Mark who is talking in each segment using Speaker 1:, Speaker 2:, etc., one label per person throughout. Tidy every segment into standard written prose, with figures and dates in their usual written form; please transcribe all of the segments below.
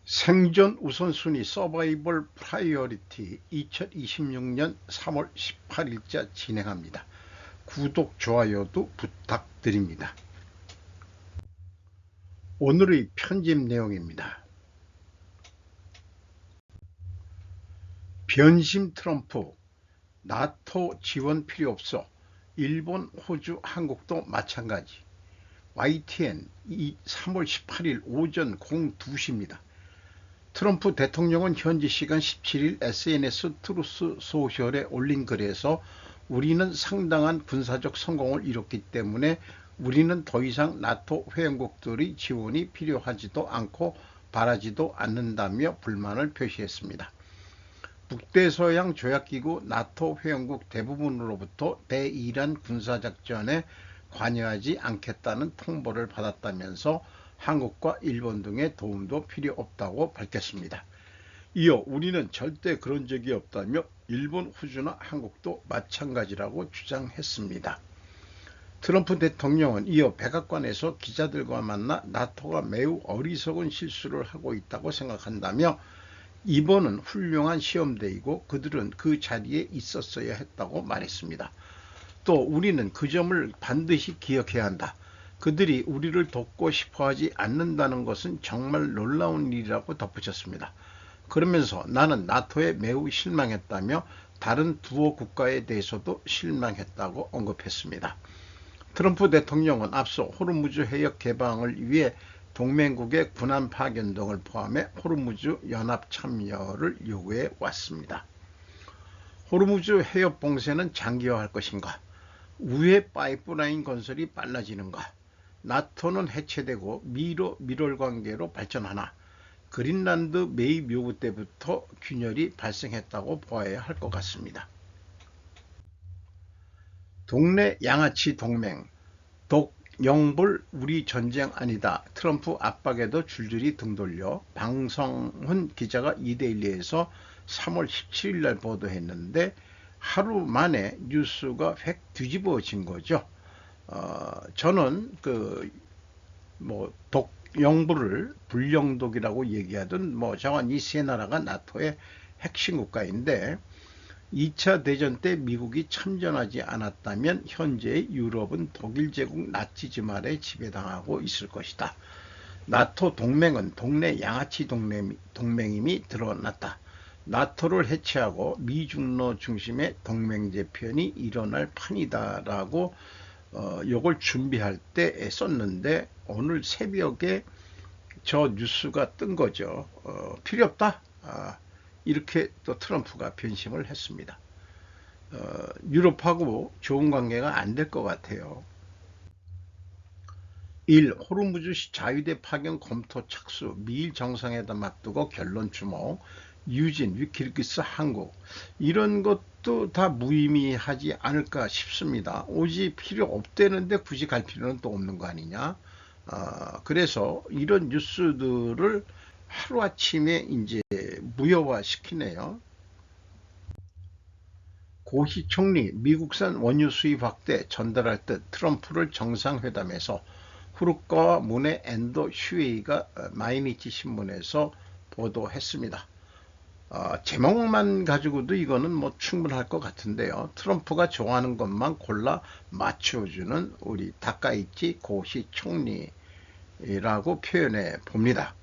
Speaker 1: 생존 우선순위 서바이벌 프라이어리티 2026년 3월 18일자 진행합니다. 구독, 좋아요도 부탁드립니다. 오늘의 편집 내용입니다. 변심 트럼프, 나토 지원 필요 없어. 일본, 호주, 한국도 마찬가지. YTN 3월 18일 오전 02시입니다. 트럼프 대통령은 현지 시간 17일 SNS 트루스 소셜에 올린 글에서 우리는 상당한 군사적 성공을 이뤘기 때문에 우리는 더 이상 나토 회원국들의 지원이 필요하지도 않고 바라지도 않는다며 불만을 표시했습니다. 북대서양 조약기구 나토 회원국 대부분으로부터 대이란 군사작전에 관여하지 않겠다는 통보를 받았다면서 한국과 일본 등의 도움도 필요 없다고 밝혔습니다. 이어 우리는 절대 그런 적이 없다며 일본, 호주나 한국도 마찬가지라고 주장했습니다. 트럼프 대통령은 이어 백악관에서 기자들과 만나 나토가 매우 어리석은 실수를 하고 있다고 생각한다며 이번은 훌륭한 시험대이고 그들은 그 자리에 있었어야 했다고 말했습니다. 또 우리는 그 점을 반드시 기억해야 한다. 그들이 우리를 돕고 싶어하지 않는다는 것은 정말 놀라운 일이라고 덧붙였습니다. 그러면서 나는 나토에 매우 실망했다며 다른 두어 국가에 대해서도 실망했다고 언급했습니다. 트럼프 대통령은 앞서 호르무즈 해역 개방을 위해 동맹국의 군함 파견 등을 포함해 호르무즈 연합 참여를 요구해 왔습니다. 호르무즈 해역 봉쇄는 장기화할 것인가? 우회 파이프라인 건설이 빨라지는가? 나토는 해체되고 미러 관계로 발전하나? 그린란드 메이 묘부 때부터 균열이 발생했다고 보아야 할 것 같습니다. 동네 양아치 동맹, 독영불 우리 전쟁 아니다. 트럼프 압박에도 줄줄이 등 돌려 방성훈 기자가 2대1에서 3월 17일 날 보도했는데 하루 만에 뉴스가 획 뒤집어진 거죠. 저는 독영부를 불영독이라고 얘기하던 저건 이 세 나라가 나토의 핵심 국가인데 2차 대전 때 미국이 참전하지 않았다면 현재의 유럽은 독일 제국 나치즘 아래 지배당하고 있을 것이다. 나토 동맹은 동네 양아치 동맹임이 드러났다. 나토를 해체하고 미중러 중심의 동맹 재편이 일어날 판이다라고 이걸 준비할 때 썼는데 오늘 새벽에 저 뉴스가 뜬 거죠. 필요 없다. 이렇게 또 트럼프가 변심을 했습니다. 유럽하고 좋은 관계가 안 될 것 같아요. 1. 호르무즈 자유대 파견 검토 착수, 미일 정상회담 앞두고 결론 주목, 유진, 위키리크스, 한국 이런 것도 다 무의미하지 않을까 싶습니다. 오지 필요 없다는데 굳이 갈 필요는 또 없는 거 아니냐. 그래서 이런 뉴스들을 하루아침에 이제 무효화시키네요. 고시 총리 미국산 원유 수입 확대 전달할 듯 트럼프를 정상회담에서 후르카와 문의 앤더 슈웨이가 마이니치 신문에서 보도했습니다. 제목만 가지고도 이거는 충분할 것 같은데요. 트럼프가 좋아하는 것만 골라 맞춰주는 우리 다카이치 고시 총리라고 표현해 봅니다.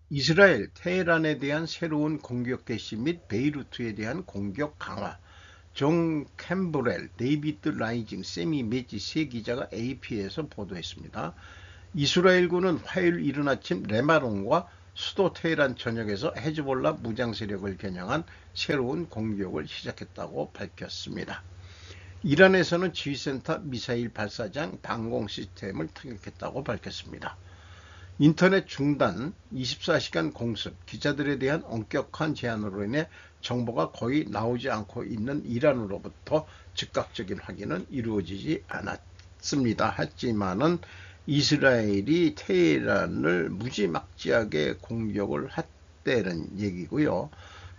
Speaker 1: 이스라엘 테헤란에 대한 새로운 공격 개시 및 베이루트에 대한 공격 강화. 존 캠브렐, 데이비드 라이징, 세미 메지 세 기자가 AP에서 보도했습니다. 이스라엘군은 화요일 이른 아침 레바논과 수도 테헤란 전역에서 헤즈볼라 무장 세력을 겨냥한 새로운 공격을 시작했다고 밝혔습니다. 이란에서는 지휘센터 미사일 발사장 방공 시스템을 타격했다고 밝혔습니다. 인터넷 중단, 24시간 공습, 기자들에 대한 엄격한 제한으로 인해 정보가 거의 나오지 않고 있는 이란으로부터 즉각적인 확인은 이루어지지 않았습니다. 하지만은 이스라엘이 테헤란을 무지막지하게 공격을 했다는 얘기고요.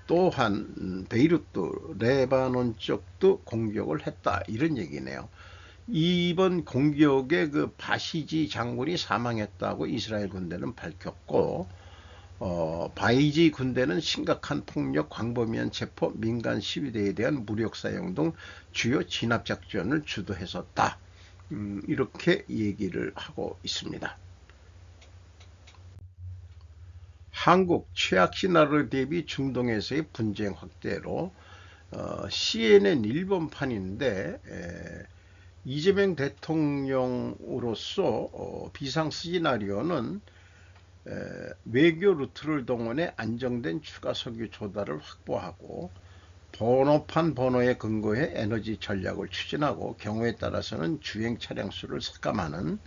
Speaker 1: 또한 베이루트, 레바논 쪽도 공격을 했다 이런 얘기네요. 이번 공격에 그 바시지 장군이 사망했다고 이스라엘 군대는 밝혔고, 바이지 군대는 심각한 폭력, 광범위한 체포, 민간 시위대에 대한 무력 사용 등 주요 진압작전을 주도했었다. 이렇게 얘기를 하고 있습니다. 한국 최악 시나리오 대비 중동에서의 분쟁 확대로 CNN 일본판인데 이재명 대통령으로서 비상 시나리오는 외교 루트를 동원해 안정된 추가 석유 조달을 확보하고 번호판 번호에 근거해 에너지 전략을 추진하고 경우에 따라서는 주행 차량 수를 삭감하는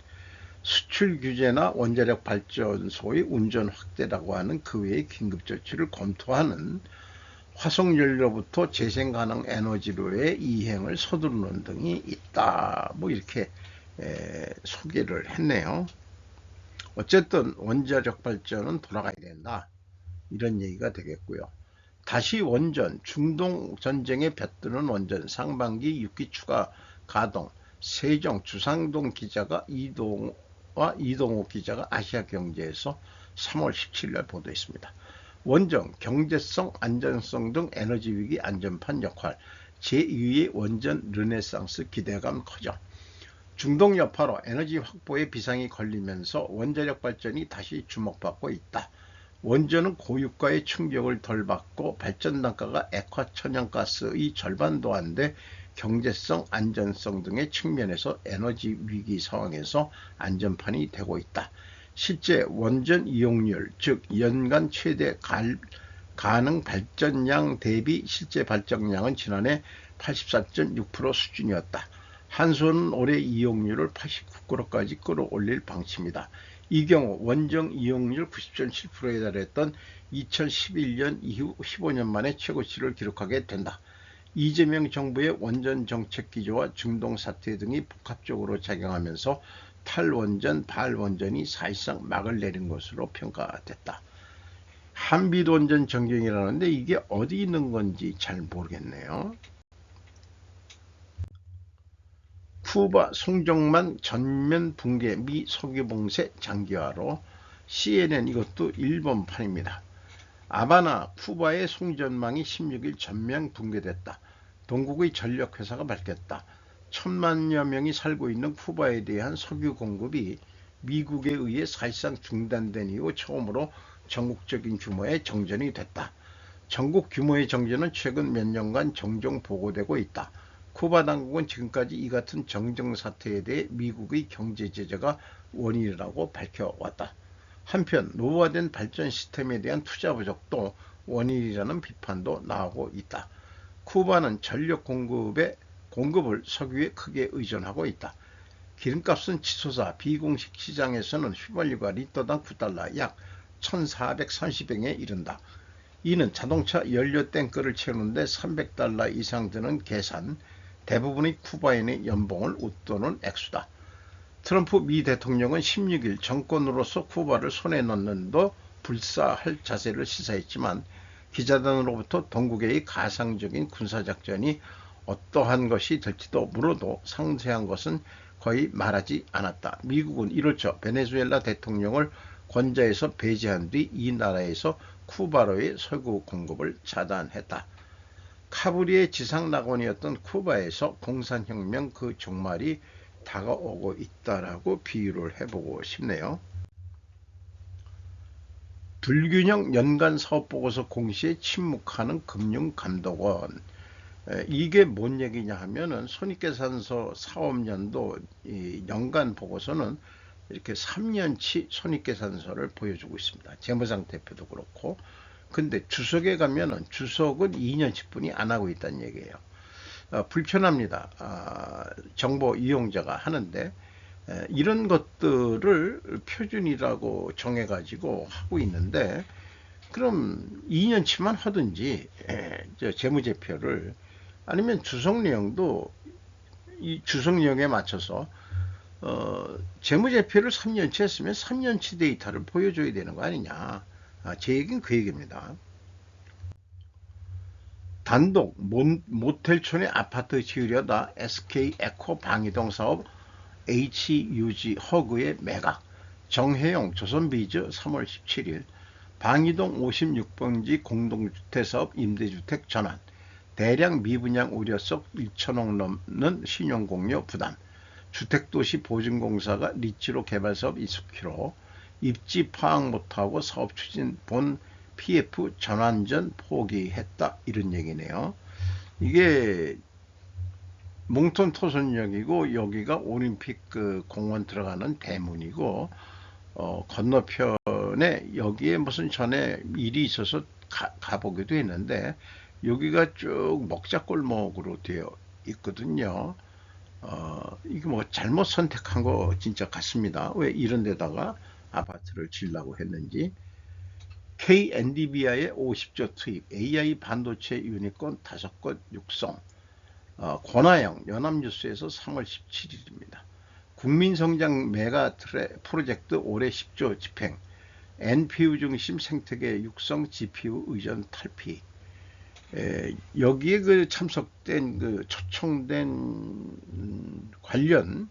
Speaker 1: 수출 규제나 원자력 발전소의 운전 확대라고 하는 그 외의 긴급 조치를 검토하는 화석연료로부터 재생 가능 에너지로의 이행을 서두르는 등이 있다. 뭐 이렇게 소개를 했네요. 어쨌든 원자력 발전은 돌아가야 된다. 이런 얘기가 되겠고요. 다시 원전, 중동 전쟁에 볕드는 원전, 상반기 6기 추가 가동, 세종, 주상동 기자가 이동호 기자가 아시아경제에서 3월 17일 보도했습니다. 원전, 경제성, 안전성 등 에너지 위기 안전판 역할, 제2의 원전 르네상스 기대감 커져. 중동 여파로 에너지 확보에 비상이 걸리면서 원자력 발전이 다시 주목받고 있다. 원전은 고유가의 충격을 덜 받고 발전 단가가 액화 천연가스의 절반도 안 돼 경제성, 안전성 등의 측면에서 에너지 위기 상황에서 안전판이 되고 있다. 실제 원전 이용률, 즉 연간 최대 가능 발전량 대비 실제 발전량은 지난해 84.6% 수준이었다. 한수는 올해 이용률을 89%까지 끌어올릴 방침이다. 이 경우 원전 이용률 90.7%에 달했던 2011년 이후 15년 만에 최고치를 기록하게 된다. 이재명 정부의 원전 정책 기조와 중동 사태 등이 복합적으로 작용하면서 탈원전, 발원전이 사실상 막을 내린 것으로 평가됐다. 한빛원전 전경이라는데 이게 어디 있는 건지 잘 모르겠네요. 쿠바 송정만 전면 붕괴 미 석유 봉쇄 장기화로 CNN 이것도 일본판입니다. 아바나 쿠바의 송전망이 16일 전면 붕괴됐다. 동국의 전력회사가 밝혔다. 1000만여 명이 살고 있는 쿠바에 대한 석유 공급이 미국에 의해 사실상 중단된 이후 처음으로 전국적인 규모의 정전이 됐다. 전국 규모의 정전은 최근 몇 년간 종종 보고되고 있다. 쿠바 당국은 지금까지 이 같은 정전 사태에 대해 미국의 경제 제재가 원인이라고 밝혀왔다. 한편 노후화된 발전 시스템에 대한 투자 부족도 원인이라는 비판도 나오고 있다. 쿠바는 전력 공급을 석유에 크게 의존하고 있다. 기름값은 치솟아 비공식 시장에서는 휘발유가 리터당 9달러 약 1430엔에 이른다. 이는 자동차 연료 탱크를 채우는데 300달러 이상 드는 계산, 대부분의 쿠바인의 연봉을 웃도는 액수다. 트럼프 미 대통령은 16일 정권으로서 쿠바를 손에 넣는 도 불사할 자세를 시사했지만 기자단으로부터 동국의 가상적인 군사작전이 어떠한 것이 될지도 물어도 상세한 것은 거의 말하지 않았다. 미국은 1월 초 베네수엘라 대통령을 권좌에서 배제한 뒤 이 나라에서 쿠바로의 석유 공급을 차단했다. 카브리의 지상낙원이었던 쿠바에서 공산혁명 그 종말이 다가오고 있다라고 비유를 해보고 싶네요. 불균형 연간 사업보고서 공시에 침묵하는 금융감독원. 이게 뭔 얘기냐 하면은 손익계산서 사업연도 연간 보고서는 이렇게 3년치 손익계산서를 보여주고 있습니다. 재무상태표도 그렇고. 근데 주석에 가면은 주석은 2년치뿐이 안 하고 있다는 얘기예요. 불편합니다. 정보 이용자가 하는데 이런 것들을 표준이라고 정해가지고 하고 있는데 그럼 2년치만 하든지 재무제표를 아니면 주석 내용도 이 주석 내용에 맞춰서 재무제표를 3년치 했으면 3년치 데이터를 보여줘야 되는 거 아니냐. 제 얘기는 그 얘기입니다. 단독 모텔촌에 아파트 지으려다 SK 에코 방이동 사업 HUG 허그의 매각. 정혜영 조선비즈 3월 17일. 방이동 56번지 공동주택사업 임대주택 전환. 대량 미분양 우려 속 1천억 넘는 신용공여 부담. 주택도시 보증공사가 리츠로 개발사업 이수키로 입지 파악 못하고 사업 추진 본 PF 전환전 포기했다. 이런 얘기네요. 이게 몽톤 토선역이고 여기가 올림픽 그 공원 들어가는 대문이고 건너편에 여기에 무슨 전에 일이 있어서 가보기도 했는데 여기가 쭉 먹자골목으로 되어 있거든요. 이게 뭐 잘못 선택한 거 진짜 같습니다. 왜 이런 데다가 아파트를 지으려고 했는지. KNDVI의 50조 투입, AI 반도체 유니콘 5곳 육성. 권하영 연합뉴스에서 3월 17일입니다. 국민성장 메가 프로젝트 올해 10조 집행. NPU 중심 생태계 육성 GPU 의전 탈피. 여기에 그 참석된 그 초청된 관련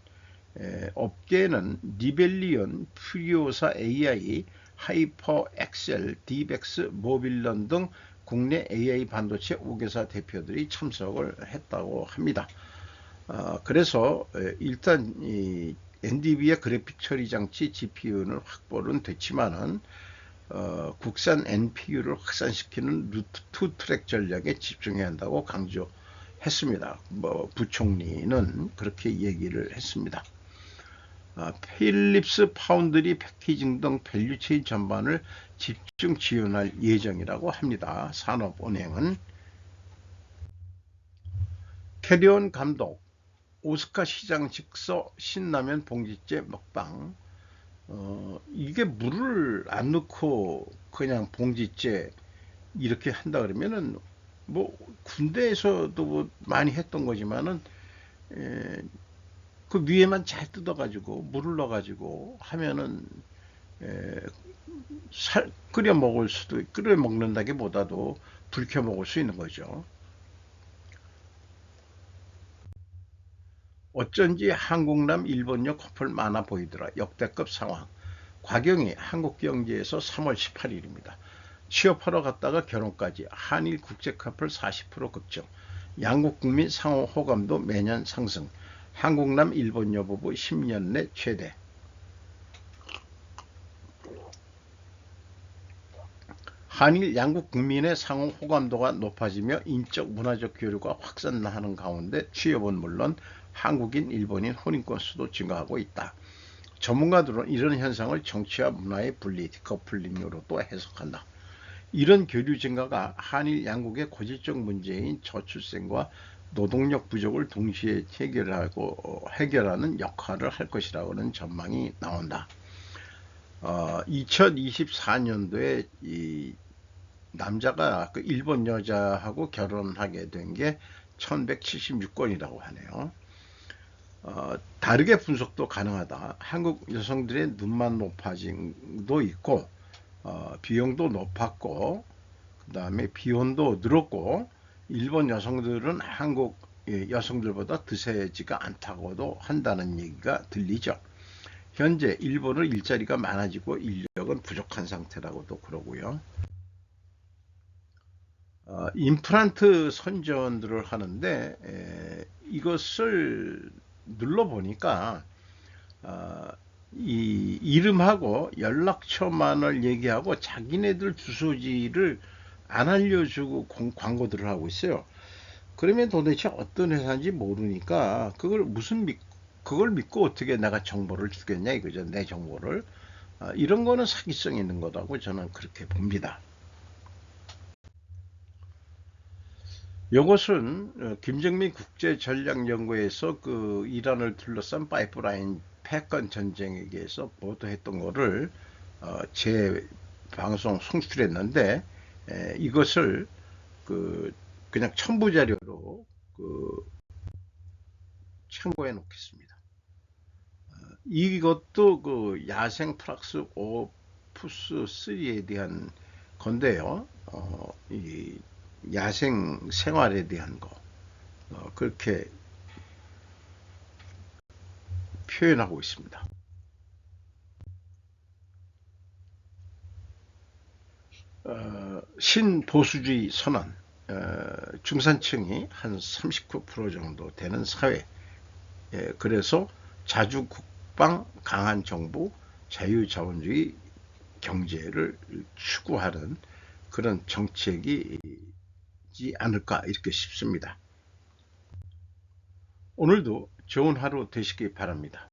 Speaker 1: 업계는 리벨리온, 퓨리오사 AI, 하이퍼 엑셀, 디벡스, 모빌런 등 국내 AI 반도체 5개사 대표들이 참석을 했다고 합니다. 그래서 일단 이 NDV의 그래픽 처리 장치 GPU는 확보는 됐지만은 국산 NPU를 확산시키는 루트 2 트랙 전략에 집중해야 한다고 강조했습니다. 부총리는 그렇게 얘기를 했습니다. 필립스 파운드리 패키징 등 밸류체인 전반을 집중 지원할 예정이라고 합니다. 산업은행은. 캐리온 감독 오스카 시장 직서 신라면 봉지째 먹방. 이게 물을 안 넣고 그냥 봉지째 이렇게 한다 그러면은 뭐 군대에서도 뭐 많이 했던 거지만은 그 위에만 잘 뜯어가지고 물을 넣어가지고 하면은 끓여 먹을 수도 끓여 먹는다기보다도 불켜 먹을 수 있는 거죠. 어쩐지 한국남 일본녀 커플 많아 보이더라. 역대급 상황. 곽영희 한국경제에서 3월 18일입니다. 취업하러 갔다가 결혼까지 한일 국제 커플 40% 급증. 양국 국민 상호 호감도 매년 상승. 한국남 일본녀 부부 10년 내 최대. 한일 양국 국민의 상호 호감도가 높아지며 인적 문화적 교류가 확산하는 가운데 취업은 물론 한국인 일본인 혼인 건수도 증가하고 있다. 전문가들은 이런 현상을 정치와 문화의 분리, 디커플링으로도 해석한다. 이런 교류 증가가 한일 양국의 고질적 문제인 저출생과 노동력 부족을 동시에 해결하는 역할을 할 것이라고는 전망이 나온다. 2024년도에 이 남자가 그 일본 여자하고 결혼하게 된 게 1176건이라고 하네요. 다르게 분석도 가능하다. 한국 여성들의 눈만 높아짐도 있고 비용도 높았고 그 다음에 비혼도 늘었고 일본 여성들은 한국 여성들보다 드세지가 않다고도 한다는 얘기가 들리죠. 현재 일본은 일자리가 많아지고 인력은 부족한 상태라고도 그러고요. 임플란트 선전들을 하는데 이것을 눌러보니까 이 이름하고 연락처만을 얘기하고 자기네들 주소지를 안 알려주고 광고들을 하고 있어요. 그러면 도대체 어떤 회사인지 모르니까 그걸 믿고 어떻게 내가 정보를 주겠냐 이거죠. 내 정보를. 이런 거는 사기성이 있는 거라고 저는 그렇게 봅니다. 이것은 김정민 국제전략연구에서 그 이란을 둘러싼 파이프라인 패권 전쟁에 대해서 보도했던 거를 제 방송 송출했는데 이것을 그냥 첨부 자료로 참고해 놓겠습니다. 이것도 그 야생 프락스 오푸스 3에 대한 건데요. 야생 생활에 대한 거 그렇게 표현하고 있습니다. 신보수주의 선언, 중산층이 한 39% 정도 되는 사회, 그래서 자주 국방, 강한 정부, 자유자본주의 경제를 추구하는 그런 정책이지 않을까 이렇게 싶습니다. 오늘도 좋은 하루 되시기 바랍니다.